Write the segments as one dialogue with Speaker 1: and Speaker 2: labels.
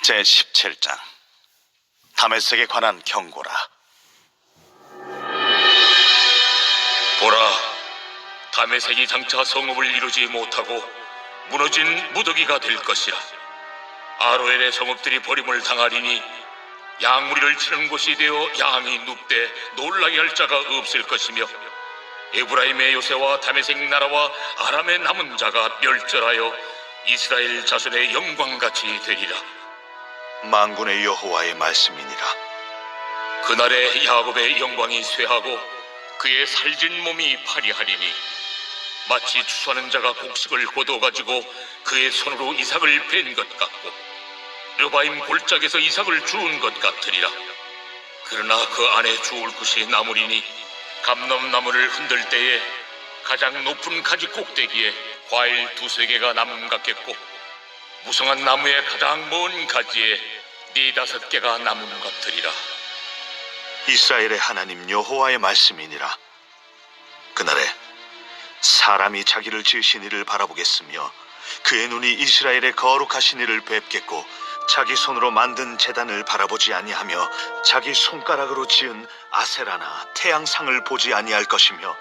Speaker 1: 제17장 다메섹에 관한 경고라.
Speaker 2: 보라, 다메섹이 장차 성읍을 이루지 못하고 무너진 무더기가 될 것이라. 아로엘의 성읍들이 버림을 당하리니 양무리를 치는 곳이 되어 양이 눕되 놀라게 할 자가 없을 것이며, 에브라임의 요새와 다메섹 나라와 아람의 남은 자가 멸절하여 이스라엘 자손의 영광같이 되리라.
Speaker 1: 만군의 여호와의 말씀이니라.
Speaker 2: 그날에 야곱의 영광이 쇠하고 그의 살진 몸이 파리하리니, 마치 추수하는 자가 곡식을 거둬가지고 그의 손으로 이삭을 벤 것 같고 르바임 골짜기에서 이삭을 주운 것 같으리라. 그러나 그 안에 주울 것이 나무리니, 감람나무를 흔들 때에 가장 높은 가지 꼭대기에 과일 2-3개가 남음 같겠고, 무성한 나무의 가장 먼 가지에 4-5개가 남음 같으리라.
Speaker 1: 이스라엘의 하나님 여호와의 말씀이니라. 그날에 사람이 자기를 지으신 이를 바라보겠으며 그의 눈이 이스라엘의 거룩하신 이를 뵙겠고, 자기 손으로 만든 제단을 바라보지 아니하며 자기 손가락으로 지은 아세라나 태양상을 보지 아니할 것이며,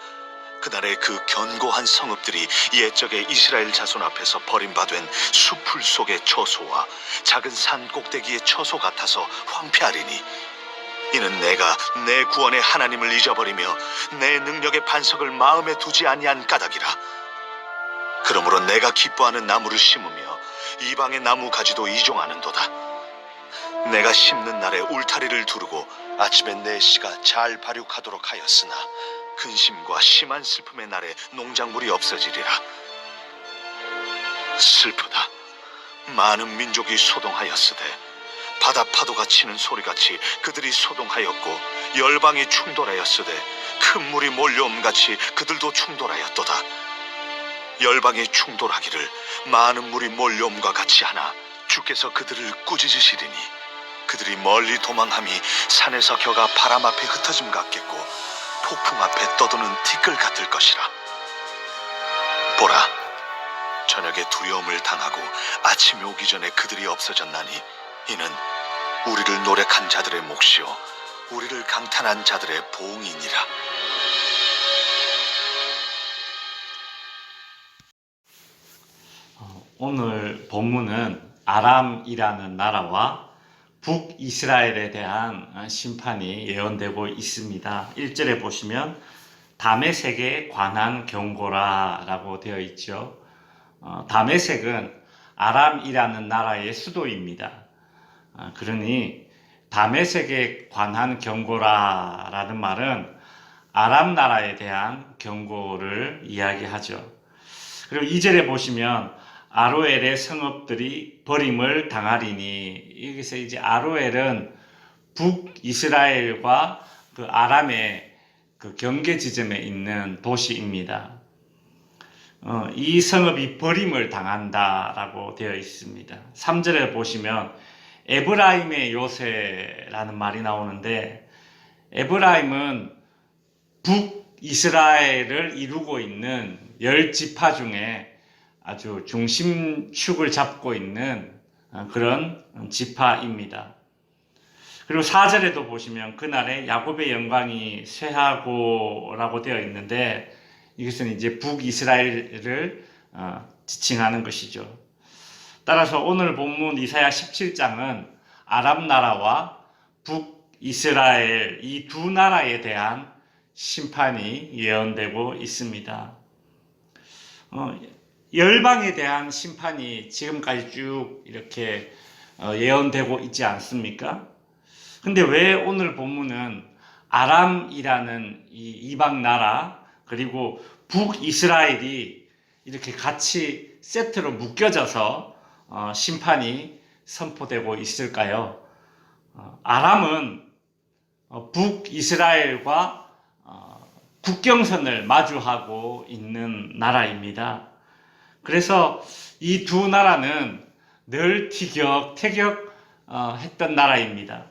Speaker 1: 그날에 그 견고한 성읍들이 옛적의 이스라엘 자손 앞에서 버림받은 수풀 속의 처소와 작은 산 꼭대기의 처소 같아서 황폐하리니, 이는 내가 내 구원의 하나님을 잊어버리며 내 능력의 반석을 마음에 두지 아니한 까닭이라. 그러므로 내가 기뻐하는 나무를 심으며 이방의 나무 가지도 이종하는도다. 내가 심는 날에 울타리를 두르고 아침에 내 씨가 잘 발육하도록 하였으나, 근심과 심한 슬픔의 날에 농작물이 없어지리라. 슬프다. 많은 민족이 소동하였으되 바다 파도가 치는 소리같이 그들이 소동하였고, 열방이 충돌하였으되 큰 물이 몰려옴같이 그들도 충돌하였도다. 열방이 충돌하기를 많은 물이 몰려옴과 같이 하나 주께서 그들을 꾸짖으시리니, 그들이 멀리 도망함이 산에서 겨가 바람 앞에 흩어짐 같겠고 폭풍 앞에 떠도는 티끌 같을 것이라. 보라, 저녁에 두려움을 당하고 아침이 오기 전에 그들이 없어졌나니, 이는 우리를 노력한 자들의 몫이요 우리를 강탄한 자들의 보응이니라.
Speaker 3: 오늘 본문은 아람이라는 나라와 북이스라엘에 대한 심판이 예언되고 있습니다. 1절에 보시면 다메섹에 관한 경고라 라고 되어 있죠. 다메섹은 아람이라는 나라의 수도입니다. 그러니 다메섹에 관한 경고라 라는 말은 아람 나라에 대한 경고를 이야기하죠. 그리고 2절에 보시면 아로엘의 성읍들이 버림을 당하리니, 여기서 이제 아로엘은 북이스라엘과 그 아람의 그 경계 지점에 있는 도시입니다. 이 성읍이 버림을 당한다라고 되어 있습니다. 3절에 보시면 에브라임의 요새라는 말이 나오는데, 에브라임은 북이스라엘을 이루고 있는 10지파 중에 아주 중심축을 잡고 있는 그런 지파입니다. 그리고 4절에도 보시면 그날에 야곱의 영광이 쇠하고 라고 되어 있는데, 이것은 이제 북이스라엘을 지칭하는 것이죠. 따라서 오늘 본문 이사야 17장은 아람 나라와 북이스라엘 이 두 나라에 대한 심판이 예언되고 있습니다. 열방에 대한 심판이 지금까지 쭉 이렇게 예언되고 있지 않습니까? 근데 왜 오늘 본문은 아람이라는 이 이방 나라 그리고 북이스라엘이 이렇게 같이 세트로 묶여져서 심판이 선포되고 있을까요? 아람은 북이스라엘과 국경선을 마주하고 있는 나라입니다. 그래서 이 두 나라는 늘 티격태격했던 나라입니다.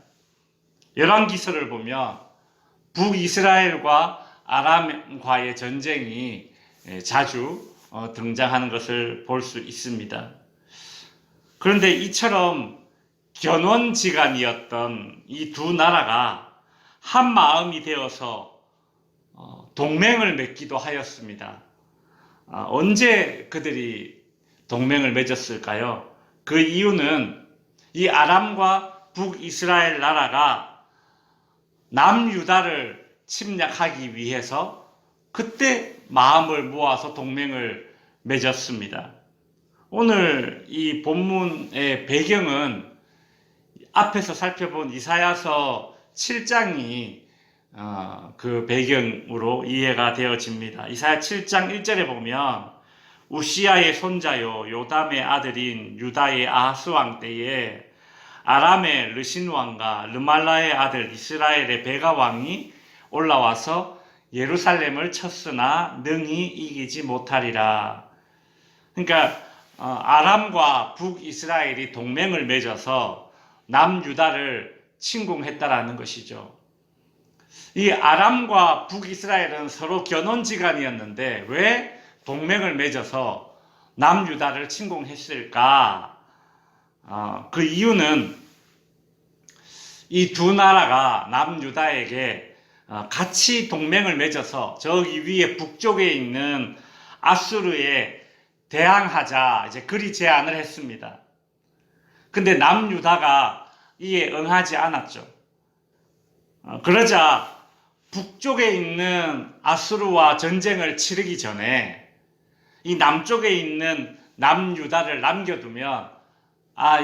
Speaker 3: 열왕기서를 보면 북이스라엘과 아람과의 전쟁이 자주 등장하는 것을 볼 수 있습니다. 그런데 이처럼 견원지간이었던 이 두 나라가 한 마음이 되어서 동맹을 맺기도 하였습니다. 언제 그들이 동맹을 맺었을까요? 그 이유는 이 아람과 북이스라엘 나라가 남유다를 침략하기 위해서 그때 마음을 모아서 동맹을 맺었습니다. 오늘 이 본문의 배경은 앞에서 살펴본 이사야서 7장이 그 배경으로 이해가 되어집니다. 이사야 7장 1절에 보면 우시야의 손자요 요담의 아들인 유다의 아하스 왕 때에 아람의 르신 왕과 르말라의 아들 이스라엘의 베가 왕이 올라와서 예루살렘을 쳤으나 능히 이기지 못하리라. 그러니까 아람과 북이스라엘이 동맹을 맺어서 남유다를 침공했다라는 것이죠. 이 아람과 북이스라엘은 서로 견원지간이었는데 왜 동맹을 맺어서 남유다를 침공했을까? 그 이유는 이 두 나라가 남유다에게 같이 동맹을 맺어서 저기 위에 북쪽에 있는 아수르에 대항하자 이제 그리 제안을 했습니다. 근데 남유다가 이에 응하지 않았죠. 그러자 북쪽에 있는 아수르와 전쟁을 치르기 전에 이 남쪽에 있는 남유다를 남겨두면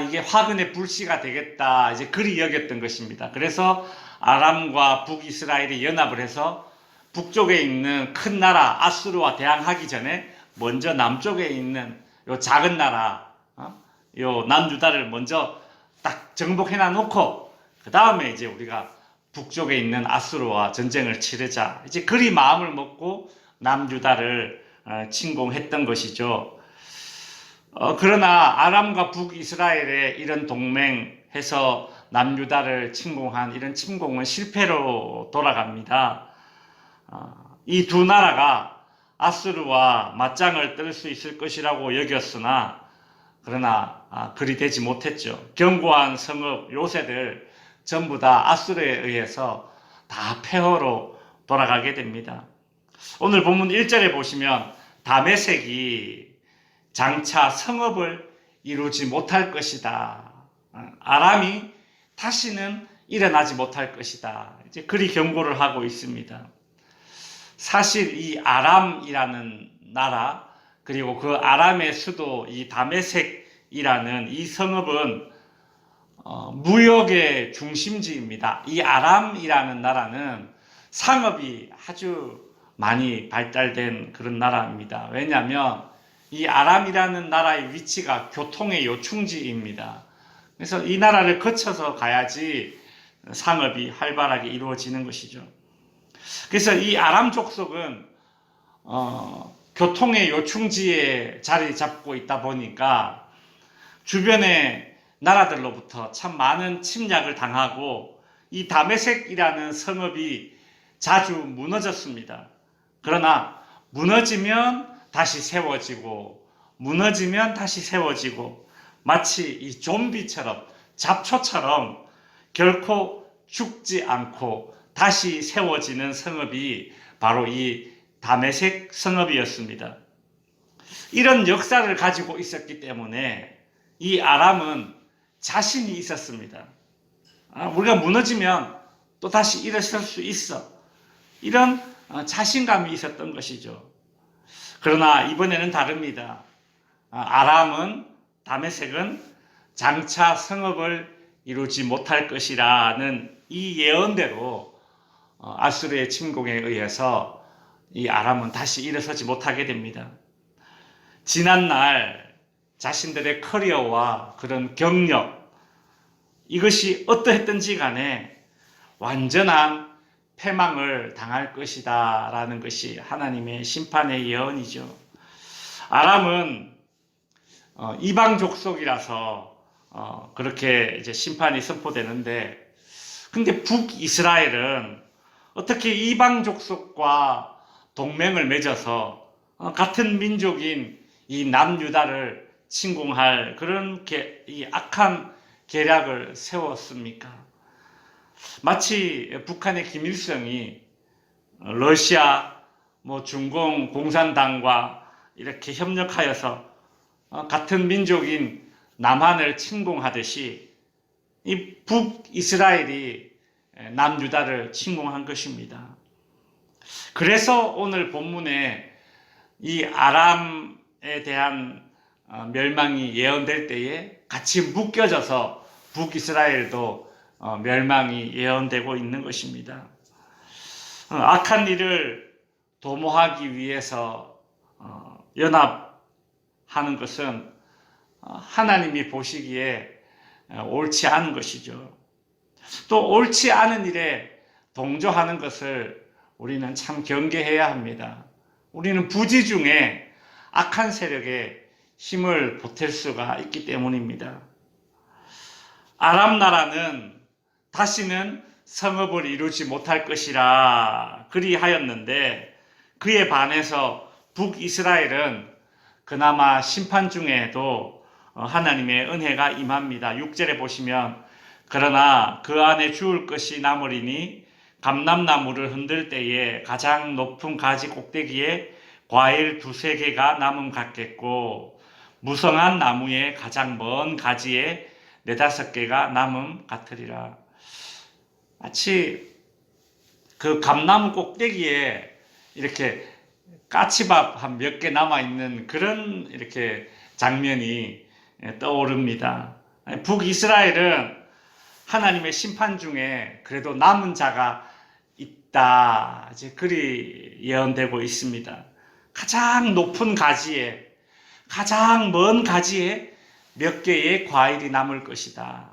Speaker 3: 이게 화근의 불씨가 되겠다 이제 그리 여겼던 것입니다. 그래서 아람과 북이스라엘이 연합을 해서 북쪽에 있는 큰 나라 아수르와 대항하기 전에 먼저 남쪽에 있는 요 작은 나라 요 남유다를 먼저 딱 정복해 놔놓고 그 다음에 이제 우리가 북쪽에 있는 아수르와 전쟁을 치르자 이제 그리 마음을 먹고 남유다를 침공했던 것이죠. 그러나 아람과 북이스라엘의 이런 동맹해서 남유다를 침공한 이런 침공은 실패로 돌아갑니다. 이 두 나라가 아수르와 맞짱을 뜰 수 있을 것이라고 여겼으나 그러나 그리 되지 못했죠. 견고한 성읍 요새들 전부 다 아수르에 의해서 다 폐허로 돌아가게 됩니다. 오늘 본문 1절에 보시면 다메섹이 장차 성읍을 이루지 못할 것이다. 아람이 다시는 일어나지 못할 것이다. 이제 그리 경고를 하고 있습니다. 사실 이 아람이라는 나라 그리고 그 아람의 수도 이 다메섹이라는 이 성읍은 무역의 중심지입니다. 이 아람이라는 나라는 상업이 아주 많이 발달된 그런 나라입니다. 왜냐하면 이 아람이라는 나라의 위치가 교통의 요충지입니다. 그래서 이 나라를 거쳐서 가야지 상업이 활발하게 이루어지는 것이죠. 그래서 이 아람 족속은 교통의 요충지에 자리 잡고 있다 보니까 주변의 나라들로부터 참 많은 침략을 당하고 이 다메섹이라는 성읍이 자주 무너졌습니다. 그러나 무너지면 다시 세워지고 무너지면 다시 세워지고 마치 이 좀비처럼 잡초처럼 결코 죽지 않고 다시 세워지는 성읍이 바로 이 다메섹 성읍이었습니다. 이런 역사를 가지고 있었기 때문에 이 아람은 자신이 있었습니다. 우리가 무너지면 또 다시 일어설 수 있어. 이런 자신감이 있었던 것이죠. 그러나 이번에는 다릅니다. 아람은 다메섹은 장차 성읍을 이루지 못할 것이라는 이 예언대로 아수르의 침공에 의해서 이 아람은 다시 일어서지 못하게 됩니다. 지난날 자신들의 커리어와 그런 경력 이것이 어떠했든지 간에 완전한 패망을 당할 것이다 라는 것이 하나님의 심판의 예언이죠. 아람은 이방 족속이라서 그렇게 이제 심판이 선포되는데 근데 북이스라엘은 어떻게 이방 족속과 동맹을 맺어서 같은 민족인 이 남유다를 침공할 그런 이 악한 계략을 세웠습니까? 마치 북한의 김일성이 러시아, 중공 공산당과 이렇게 협력하여서 같은 민족인 남한을 침공하듯이 이 북이스라엘이 남유다를 침공한 것입니다. 그래서 오늘 본문에 이 아람에 대한 멸망이 예언될 때에 같이 묶여져서 북이스라엘도 멸망이 예언되고 있는 것입니다. 악한 일을 도모하기 위해서 연합하는 것은 하나님이 보시기에 옳지 않은 것이죠. 또 옳지 않은 일에 동조하는 것을 우리는 참 경계해야 합니다. 우리는 부지 중에 악한 세력에 힘을 보탤 수가 있기 때문입니다. 아람 나라는 다시는 성읍을 이루지 못할 것이라 그리하였는데, 그에 반해서 북이스라엘은 그나마 심판 중에도 하나님의 은혜가 임합니다. 6절에 보시면 그러나 그 안에 주울 것이 남으리니 감람나무를 흔들 때에 가장 높은 가지 꼭대기에 과일 2-3개가 남음 같겠고 무성한 나무의 가장 먼 가지에 4-5개가 남음 같으리라. 마치 그 감나무 꼭대기에 이렇게 까치밥 한 몇 개 남아있는 그런 이렇게 장면이 떠오릅니다. 북이스라엘은 하나님의 심판 중에 그래도 남은 자가 있다, 이제 그리 예언되고 있습니다. 가장 높은 가지에, 가장 먼 가지에 몇 개의 과일이 남을 것이다.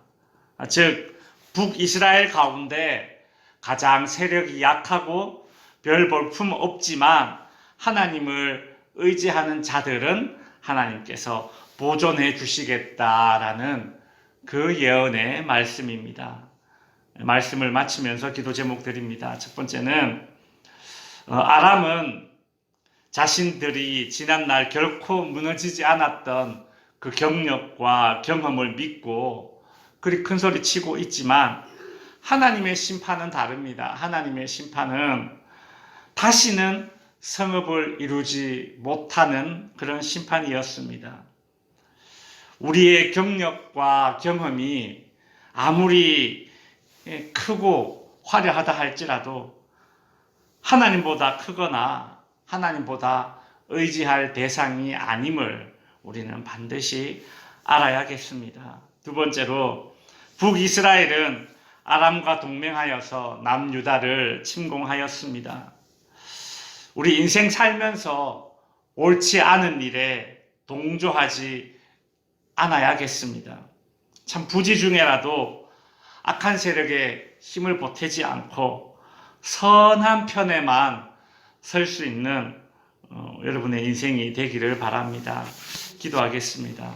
Speaker 3: 즉 북이스라엘 가운데 가장 세력이 약하고 별 볼품 없지만 하나님을 의지하는 자들은 하나님께서 보존해 주시겠다라는 그 예언의 말씀입니다. 말씀을 마치면서 기도 제목 드립니다. 첫 번째는 아람은 자신들이 지난날 결코 무너지지 않았던 그 경력과 경험을 믿고 그리 큰 소리 치고 있지만 하나님의 심판은 다릅니다. 하나님의 심판은 다시는 성읍을 이루지 못하는 그런 심판이었습니다. 우리의 경력과 경험이 아무리 크고 화려하다 할지라도 하나님보다 크거나 하나님보다 의지할 대상이 아님을 우리는 반드시 알아야겠습니다. 두 번째로 북이스라엘은 아람과 동맹하여서 남유다를 침공하였습니다. 우리 인생 살면서 옳지 않은 일에 동조하지 않아야겠습니다. 참 부지 중에라도 악한 세력에 힘을 보태지 않고 선한 편에만 설 수 있는 여러분의 인생이 되기를 바랍니다. 기도하겠습니다.